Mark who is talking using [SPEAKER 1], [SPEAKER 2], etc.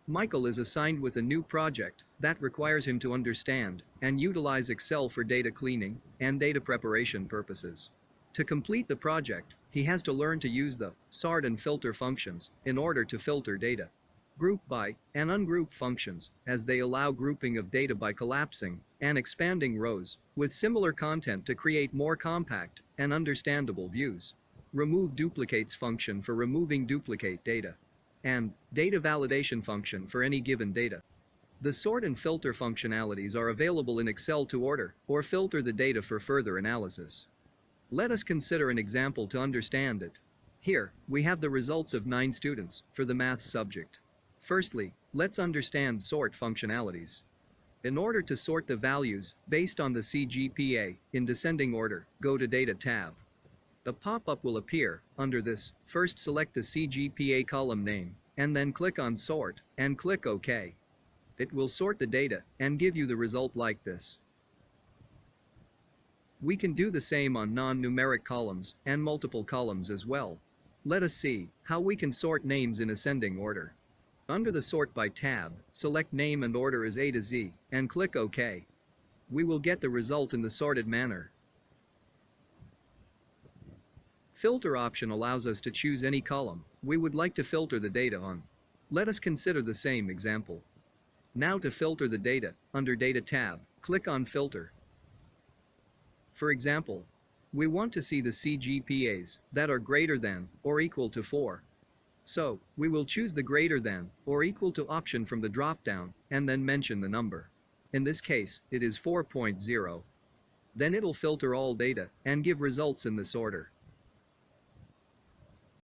[SPEAKER 1] Michael is assigned with a new project that requires him to understand and utilize Excel for data cleaning and data preparation purposes. To complete the project, he has to learn to use the sort and filter functions in order to filter data. Group by and ungroup functions, as they allow grouping of data by collapsing and expanding rows with similar content to create more compact and understandable views. Remove duplicates function for removing duplicate data. And data validation function for any given data. The sort and filter functionalities are available in Excel to order or filter the data for further analysis. Let us consider an example to understand it. Here, we have the results of 9 students for the maths subject. Firstly, let's understand sort functionalities. In order to sort the values based on the CGPA in descending order, go to Data tab. A pop-up will appear. Under this, first select the CGPA column name, and then click on Sort, and click OK. It will sort the data and give you the result like this. We can do the same on non-numeric columns and multiple columns as well. Let us see how we can sort names in ascending order. Under the Sort By tab, select Name and Order as A to Z, and click OK. We will get the result in the sorted manner. Filter option allows us to choose any column we would like to filter the data on. Let us consider the same example. Now to filter the data, under Data tab, click on Filter. For example, we want to see the CGPAs that are greater than or equal to 4. So, we will choose the greater than or equal to option from the drop-down and then mention the number. In this case, it is 4.0. Then it'll filter all data and give results in this order.